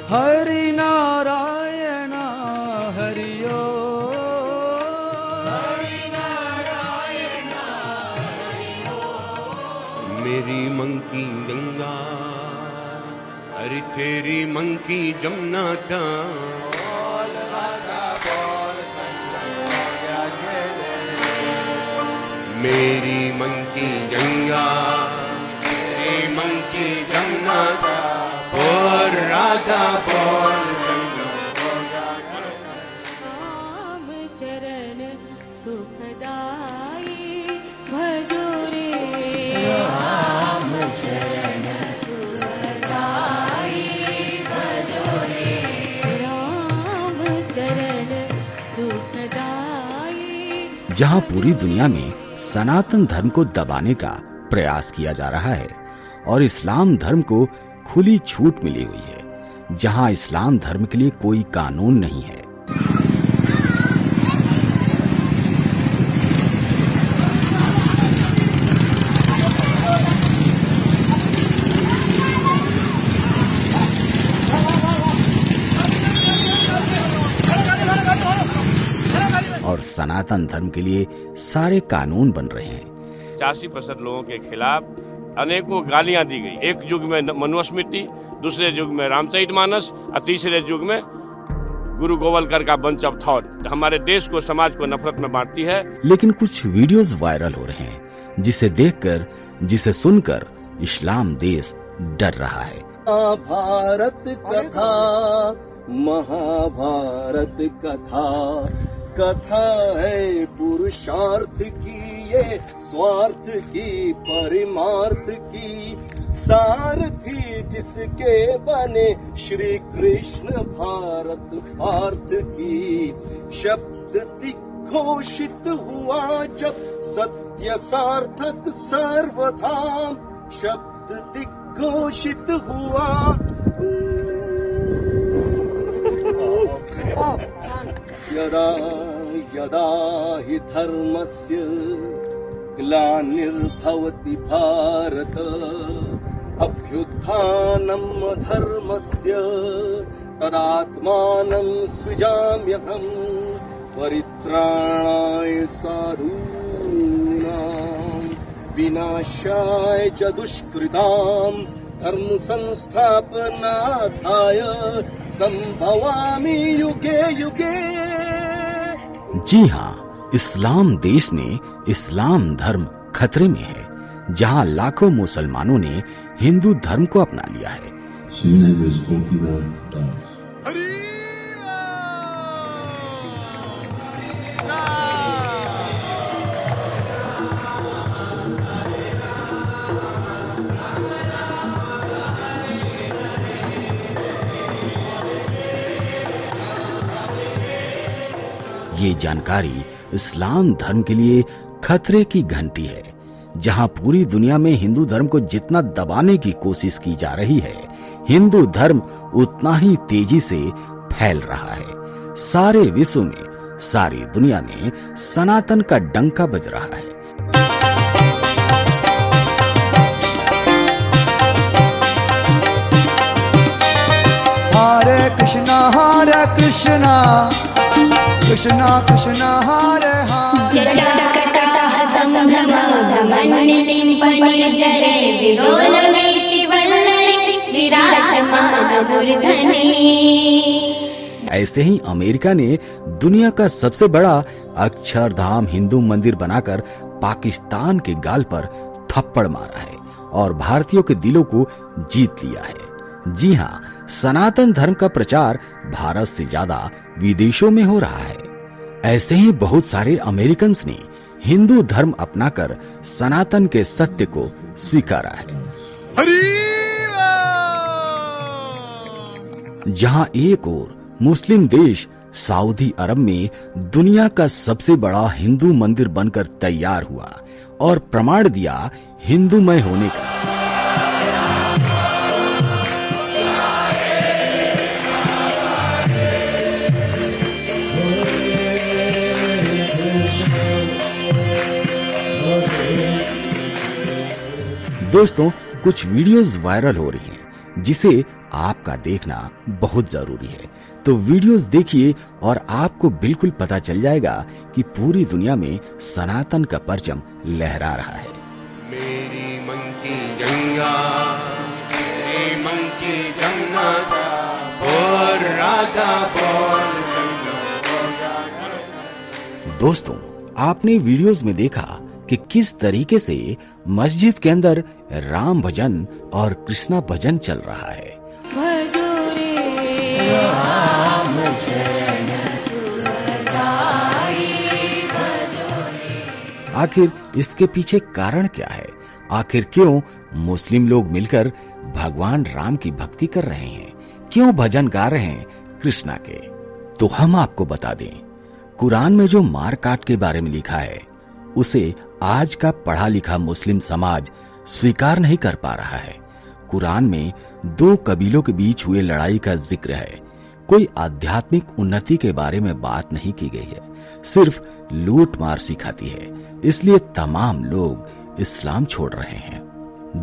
हरि नारायण हरि ओम, हरि नारायण हरि ओम। मेरी मन की गंगा अरे तेरी मन की जमुना था, मेरी मन की गंगा तेरी मन की जमुना था, बोल राधा बोल संगम हो गया। राम चरण सुखदाई भजो रे, राम चरण सुखदाई भजो रे, राम चरण सुखदाई। जहां पूरी दुनिया में सनातन धर्म को दबाने का प्रयास किया जा रहा है और इस्लाम धर्म को खुली छूट मिली हुई है, जहां इस्लाम धर्म के लिए कोई कानून नहीं है, और सनातन धर्म के लिए सारे कानून बन रहे हैं। 85% लोगों के खिलाफ अनेकों गालियां दी गई। एक युग में मनुस्मृति, दूसरे युग में रामचरितमानस और तीसरे युग में गुरु गोवलकर का बंच ऑफ थॉट हमारे देश को, समाज को नफरत में बांटती है। लेकिन कुछ वीडियोस वायरल हो रहे हैं जिसे देखकर, जिसे सुनकर इस्लाम देश डर रहा है। भारत कथा, महाभारत कथा, कथा है पुरुषार्थ की, ये स्वार्थ की, परिमार्थ की, सारथी जिसके बने श्री कृष्ण भारत पार्थ की। शब्द दिग्घोषित हुआ जब सत्य सार्थक सर्वधाम, शब्द दिग्घोषित हुआ। यदा यदा हि धर्मस्य ग्लानिर्भवति भारत, अभ्युत्थानम् धर्मस्य तदात्मानं सृजाम्यहम्, परित्राणाय साधूनां विनाशाय च दुष्कृताम्, धर्म संस्थापनार्थाय संभवामि युगे युगे। जी हाँ, इस्लाम देश में इस्लाम धर्म खतरे में है, जहाँ लाखों मुसलमानों ने हिंदू धर्म को अपना लिया है। ये जानकारी इस्लाम धर्म के लिए खतरे की घंटी है। जहां पूरी दुनिया में हिंदू धर्म को जितना दबाने की कोशिश की जा रही है, हिंदू धर्म उतना ही तेजी से फैल रहा है। सारे विश्व में, सारी दुनिया में सनातन का डंका बज रहा है। हरे कृष्णा कृष्णा कृष्णा हरे हरे। जटाकटाह संभ्रम निर्जरे, विलोलवीचिवल्लरी विराजमान मूर्धनि। ऐसे ही अमेरिका ने दुनिया का सबसे बड़ा अक्षरधाम हिंदू मंदिर बनाकर पाकिस्तान के गाल पर थप्पड़ मारा है और भारतीयों के दिलों को जीत लिया है। जी हाँ, सनातन धर्म का प्रचार भारत से ज्यादा विदेशों में हो रहा है। ऐसे ही बहुत सारे अमेरिकन्स ने हिंदू धर्म अपनाकर सनातन के सत्य को स्वीकारा है। जहां एक ओर मुस्लिम देश सऊदी अरब में दुनिया का सबसे बड़ा हिंदू मंदिर बनकर तैयार हुआ और प्रमाण दिया हिंदूमय होने का, दोस्तों कुछ वीडियोस वायरल हो रही हैं जिसे आपका देखना बहुत जरूरी है। तो वीडियोस देखिए और आपको बिल्कुल पता चल जाएगा कि पूरी दुनिया में सनातन का परचम लहरा रहा है। मेरी मन की गंगा, मेरी मन की गंगा, बोल राधा बोल संगा। दोस्तों, आपने वीडियोस में देखा कि किस तरीके से मस्जिद के अंदर राम भजन और कृष्णा भजन चल रहा है। भजो रे राम शरण सुखदाई, भजो रे। आखिर इसके पीछे कारण क्या है? आखिर क्यों मुस्लिम लोग मिलकर भगवान राम की भक्ति कर रहे हैं? क्यों भजन गा रहे हैं कृष्णा के? तो हम आपको बता दें, कुरान में जो मार काट के बारे में लिखा है उसे आज का पढ़ा लिखा मुस्लिम समाज स्वीकार नहीं कर पा रहा है। कुरान में दो कबीलों के बीच हुए लड़ाई का जिक्र है। कोई आध्यात्मिक उन्नति के बारे में बात नहीं की गई है, सिर्फ लूट मार सिखाती है। इसलिए तमाम लोग इस्लाम छोड़ रहे हैं।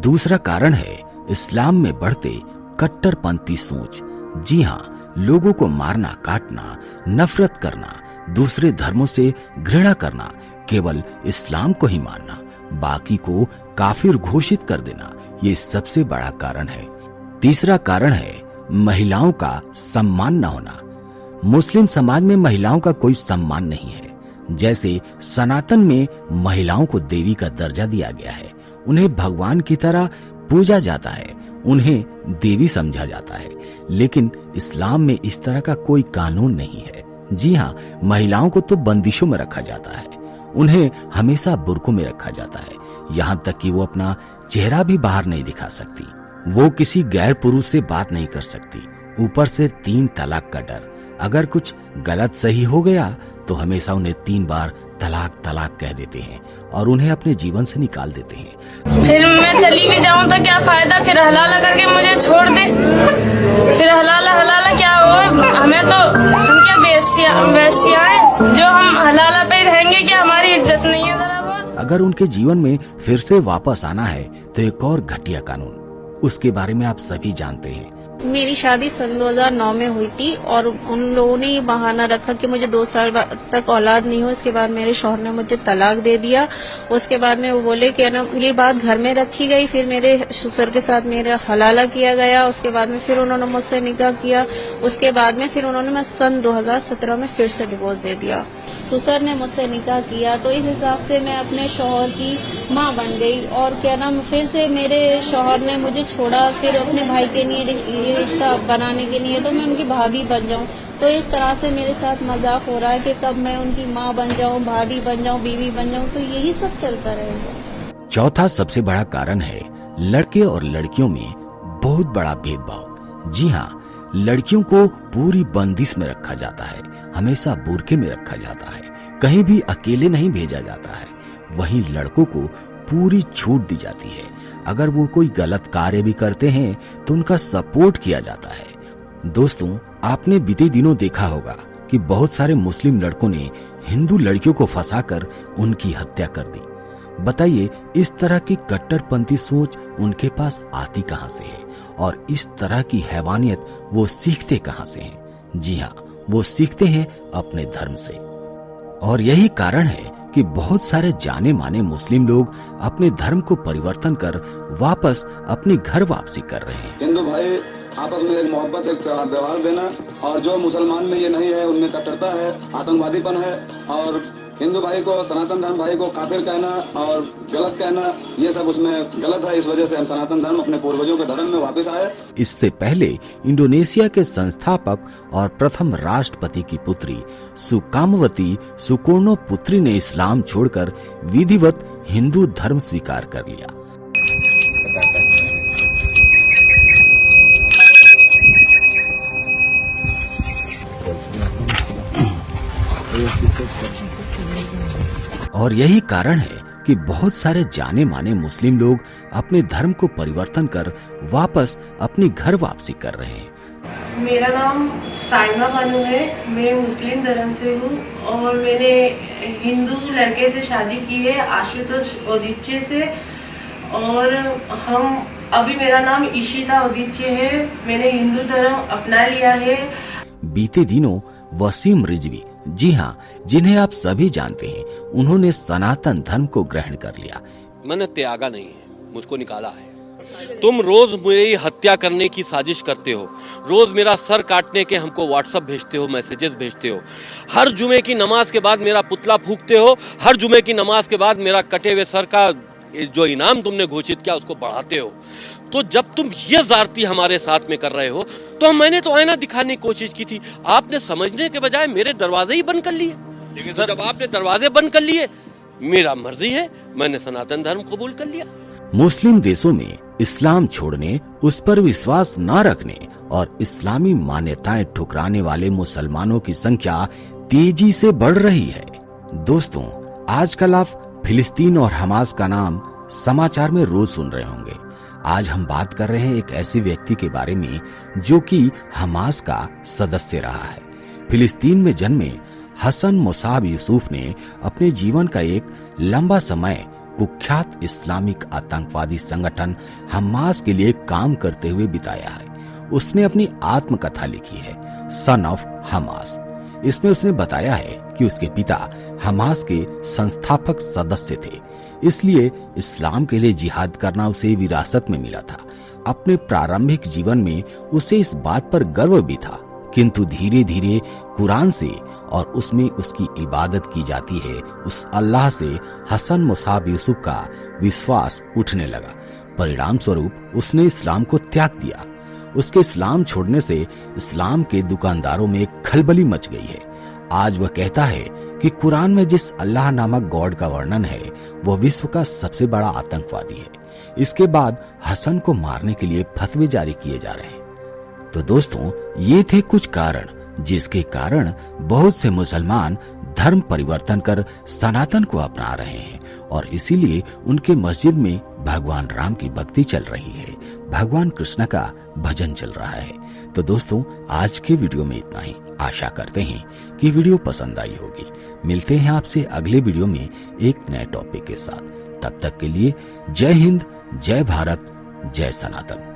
दूसरा कारण है इस्लाम में बढ़ते कट्टरपंथी सोच। जी हाँ, लोगों को मारना, काटना, नफरत करना, दूसरे धर्मों से घृणा करना, केवल इस्लाम को ही मानना, बाकी को काफिर घोषित कर देना, ये सबसे बड़ा कारण है। तीसरा कारण है महिलाओं का सम्मान न होना। मुस्लिम समाज में महिलाओं का कोई सम्मान नहीं है। जैसे सनातन में महिलाओं को देवी का दर्जा दिया गया है, उन्हें भगवान की तरह पूजा जाता है, उन्हें देवी समझा जाता है। लेकिन इस्लाम में इस तरह का कोई कानून नहीं है। जी हाँ, महिलाओं को तो बंदिशों में रखा जाता है, उन्हें हमेशा बुर्कों में रखा जाता है, यहाँ तक कि वो अपना चेहरा भी बाहर नहीं दिखा सकती। वो किसी गैर पुरुष से बात नहीं कर सकती। ऊपर से 3 तलाक का डर। अगर कुछ गलत सही हो गया तो हमेशा उन्हें 3 बार तलाक तलाक कह देते हैं और उन्हें अपने जीवन से निकाल देते हैं। फिर मैं चली भी जाऊं तो क्या फायदा, फिर हलाला करके मुझे छोड़ दे। फिर हलाला हलाला क्या हो, हमें तो हम क्या वेश्या हैं जो हम हलाला पे रहेंगे? क्या हमारी इज्जत नहीं है जरा बहुत? अगर उनके जीवन में फिर से वापस आना है तो एक और घटिया कानून, उसके बारे में आप सभी जानते हैं। मेरी शादी सन 2009 में हुई थी और उन लोगों ने ये बहाना रखा कि मुझे 2 साल तक औलाद नहीं हो। इसके बाद मेरे शौहर ने मुझे तलाक दे दिया। उसके बाद में वो बोले कि ना ये बात घर में रखी गई। फिर मेरे ससुर के साथ मेरा हलाला किया गया। उसके बाद में फिर उन्होंने मुझसे निकाह किया। उसके बाद में फिर उन्होंने मैं सन 2017 में फिर से डिवोर्स दे दिया। ससुर ने मुझसे निकाह किया तो इस हिसाब से मैं अपने शौहर की माँ बन गई। और क्या नाम, फिर से मेरे शौहर ने मुझे छोड़ा। फिर अपने भाई के लिए रिश्ता बनाने के लिए तो मैं उनकी भाभी बन जाऊं। तो इस तरह से मेरे साथ मजाक हो रहा है कि कब मैं उनकी माँ बन जाऊं, भाभी बन जाऊं, बीवी बन जाऊं। तो यही सब चलता रहेगा। चौथा सबसे बड़ा कारण है लड़के और लड़कियों में बहुत बड़ा भेदभाव। जी हाँ, लड़कियों को पूरी बंदिश में रखा जाता है, हमेशा बुर्के में रखा जाता है, कहीं भी अकेले नहीं भेजा जाता है। वहीं लड़कों को पूरी छूट दी जाती है। अगर वो कोई गलत कार्य भी करते हैं तो उनका सपोर्ट किया जाता है। दोस्तों, आपने बीते दिनों देखा होगा कि बहुत सारे मुस्लिम लड़कों ने हिंदू लड़कियों को फंसाकर उनकी हत्या कर दी। बताइए, इस तरह की कट्टरपंथी सोच उनके पास आती कहां से है और इस तरह की हैवानियत वो सीखते कहां से हैं? जी हाँ, वो सीखते हैं अपने धर्म से। और यही कारण है कि बहुत सारे जाने माने मुस्लिम लोग अपने धर्म को परिवर्तन कर वापस अपनी घर वापसी कर रहे हैं। हिंदू भाई आपस में एक मोहब्बत, एक व्यवहार देना, और जो मुसलमान में ये नहीं है, उनमें कट्टरता है, आतंकवादीपन है, और हिंदू भाई को, सनातन धर्म भाई को काफिर कहना और गलत कहना, ये सब उसमें गलत है। इस वजह से हम सनातन धर्म, अपने पूर्वजों के धर्म में वापस आए। इससे पहले इंडोनेशिया के संस्थापक और प्रथम राष्ट्रपति की पुत्री सुकामवती सुकोर्णो पुत्री ने इस्लाम छोड़कर विधिवत हिंदू धर्म स्वीकार कर लिया। और यही कारण है कि बहुत सारे जाने माने मुस्लिम लोग अपने धर्म को परिवर्तन कर वापस अपनी घर वापसी कर रहे हैं। मेरा नाम साइमा बानू है। मैं मुस्लिम धर्म से हूँ और मैंने हिंदू लड़के से शादी की है, आशुतोष ओदिचे से। और हम अभी मेरा नाम इशिता उदिच्य है। मैंने हिंदू धर्म अपना लिया है। बीते दिनों वसीम रिजवी, जी हाँ, जिन्हें आप सभी जानते हैं, उन्होंने सनातन धर्म को ग्रहण कर लिया। मैंने त्यागा नहीं है, मुझको निकाला है। तुम रोज मेरी हत्या करने की साजिश करते हो, रोज मेरा सर काटने के हमको व्हाट्सएप भेजते हो, मैसेजेस भेजते हो। हर जुमे की नमाज के बाद मेरा पुतला फूंकते हो, हर जुमे की नमाज के बाद मेरा कटे हुए सर का जो इनाम तुमने घोषित किया उसको बढ़ाते हो। तो जब तुम ये जारती हमारे साथ में कर रहे हो तो मैंने तो आईना दिखाने की कोशिश की थी, आपने समझने के बजाय मेरे दरवाजे ही बंद कर लिए। लेकिन सर जब आपने दरवाजे बंद कर लिए, मेरा मर्जी है, मैंने सनातन धर्म कबूल कर लिया। मुस्लिम देशों में इस्लाम छोड़ने, उस पर विश्वास न रखने और इस्लामी मान्यताएं ठुकराने वाले मुसलमानों की संख्या तेजी से बढ़ रही है। दोस्तों, आजकल आप फिलिस्तीन और हमास का नाम समाचार में रोज सुन रहे होंगे। आज हम बात कर रहे हैं एक ऐसे व्यक्ति के बारे में जो कि हमास का सदस्य रहा है। फिलिस्तीन में जन्मे हसन मुसाब यूसुफ ने अपने जीवन का एक लंबा समय कुख्यात इस्लामिक आतंकवादी संगठन हमास के लिए काम करते हुए बिताया है। उसने अपनी आत्मकथा लिखी है, सन ऑफ हमास। इसमें उसने बताया है कि उसके पिता हमास के संस्थापक सदस्य थे, इसलिए इस्लाम के लिए जिहाद करना उसे विरासत में मिला था। अपने प्रारंभिक जीवन में उसे इस बात पर गर्व भी था, किंतु धीरे धीरे कुरान से और उसमें उसकी इबादत की जाती है उस अल्लाह से हसन मुसाब यूसुफ का विश्वास उठने लगा। परिणाम स्वरूप उसने इस्लाम को त्याग दिया। उसके इस्लाम छोड़ने से इस्लाम के दुकानदारों में खलबली मच गई है। आज वह कहता है कि कुरान में जिस अल्लाह नामक गॉड का वर्णन है वह विश्व का सबसे बड़ा आतंकवादी है। इसके बाद हसन को मारने के लिए फतवे जारी किए जा रहे हैं। तो दोस्तों, ये थे कुछ कारण जिसके कारण बहुत से मुसलमान धर्म परिवर्तन कर सनातन को अपना रहे हैं और इसीलिए उनके मस्जिद में भगवान राम की भक्ति चल रही है, भगवान कृष्ण का भजन चल रहा है। तो दोस्तों, आज के वीडियो में इतना ही। आशा करते हैं कि वीडियो पसंद आई होगी। मिलते हैं आपसे अगले वीडियो में एक नए टॉपिक के साथ। तब तक के लिए जय हिंद, जय भारत, जय सनातन।